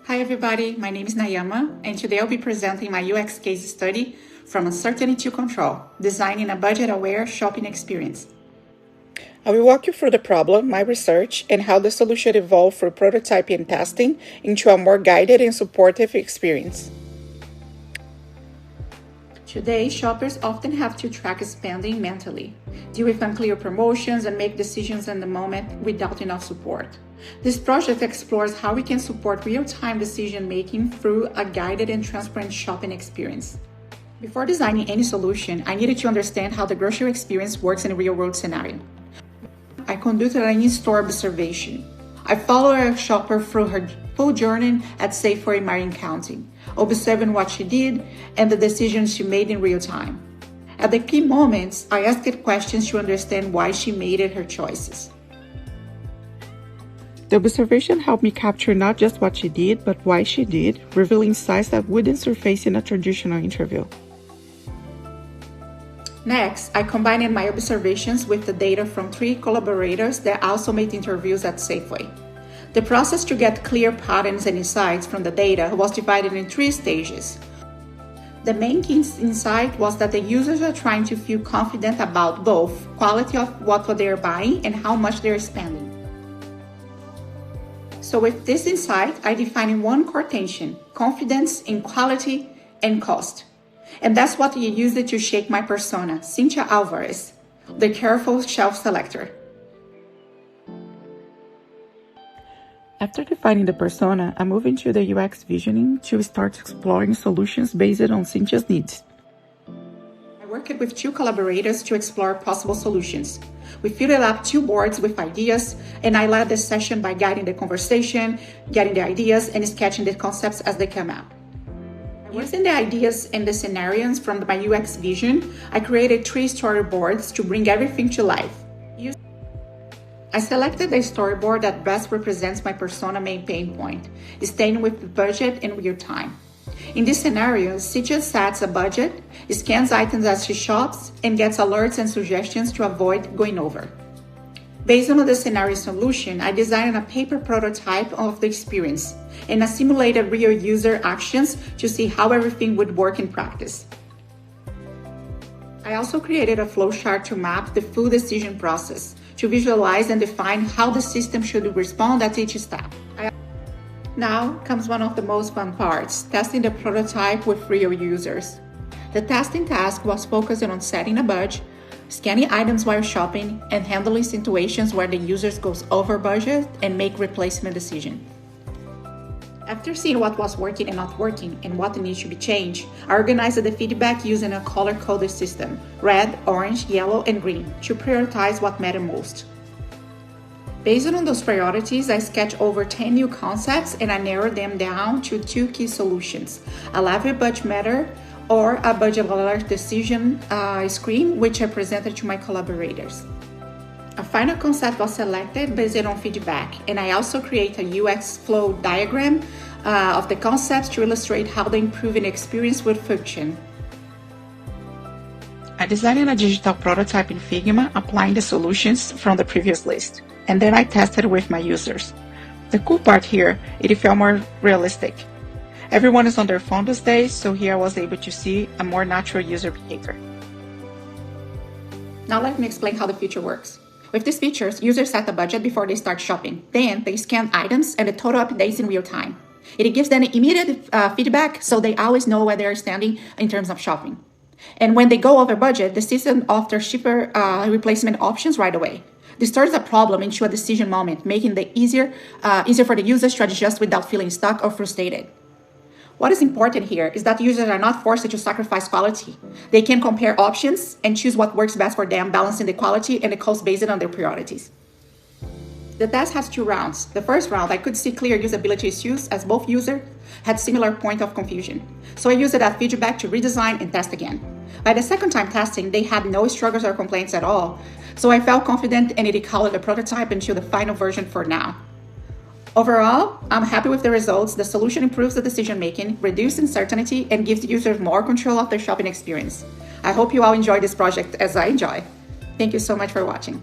Hi everybody, my name is Nayama, and today I'll be presenting my UX case study from uncertainty to control, designing a budget-aware shopping experience. I will walk you through the problem, my research, and how the solution evolved through prototyping and testing into a more guided and supportive experience. Today, shoppers often have to track spending mentally, deal with unclear promotions, and make decisions in the moment without enough support. This project explores how we can support real-time decision-making through a guided and transparent shopping experience. Before designing any solution, I needed to understand how the grocery experience works in a real-world scenario. I conducted an in-store observation. I followed a shopper through her full journey at Safeway in Marin County, observing what she did and the decisions she made in real time. At the key moments, I asked questions to understand why she made her choices. The observation helped me capture not just what she did, but why she did, revealing insights that wouldn't surface in a traditional interview. Next, I combined my observations with the data from 3 collaborators that also made interviews at Safeway. The process to get clear patterns and insights from the data was divided in 3 stages. The main key insight was that the users are trying to feel confident about both quality of what they are buying and how much they are spending. So with this insight, I defined one core tension: confidence in quality and cost. And that's what I used to shape my persona, Cynthia Alvarez, the careful shelf selector. After defining the persona, I moved into the UX visioning to start exploring solutions based on Cynthia's needs. I worked with 2 collaborators to explore possible solutions. We filled up 2 boards with ideas, and I led the session by guiding the conversation, getting the ideas, and sketching the concepts as they come out. Using the ideas and the scenarios from my UX vision, I created 3 storyboards to bring everything to life. I selected the storyboard that best represents my persona main pain point, staying with the budget in real time. In this scenario, Cynthia sets a budget, scans items as she shops, and gets alerts and suggestions to avoid going over. Based on the scenario solution, I designed a paper prototype of the experience and I simulated real user actions to see how everything would work in practice. I also created a flowchart to map the full decision process, to visualize and define how the system should respond at each step. Now comes one of the most fun parts, testing the prototype with real users. The testing task was focused on setting a budget, scanning items while shopping, and handling situations where the users goes over budget and make replacement decisions. After seeing what was working and not working and what needs to be changed, I organized the feedback using a color-coded system, red, orange, yellow, and green, to prioritize what mattered most. Based on those priorities, I sketched over 10 new concepts and I narrowed them down to 2 key solutions: a level budget matter or a budget alert decision screen, which I presented to my collaborators. A final concept was selected based on feedback, and I also created a UX flow diagram of the concepts to illustrate how the improving experience would function. I designed a digital prototype in Figma, applying the solutions from the previous list, and then I tested with my users. The cool part here, it felt more realistic. Everyone is on their phone these days, so here I was able to see a more natural user behavior. Now let me explain how the feature works. With these features, users set a budget before they start shopping. Then they scan items and the total updates in real time. It gives them immediate feedback, so they always know where they are standing in terms of shopping. And when they go over budget, the system offers cheaper replacement options right away. This turns a problem into a decision moment, making it easier for the users to adjust without feeling stuck or frustrated. What is important here is that users are not forced to sacrifice quality. They can compare options and choose what works best for them, balancing the quality and the cost based on their priorities. The test has 2 rounds. The first round, I could see clear usability issues as both users had similar point of confusion. So I used that feedback to redesign and test again. By the second time testing, they had no struggles or complaints at all. So I felt confident and it called the prototype until the final version for now. Overall, I'm happy with the results. The solution improves the decision-making, reduces uncertainty, and gives users more control of their shopping experience. I hope you all enjoy this project as I enjoy. Thank you so much for watching.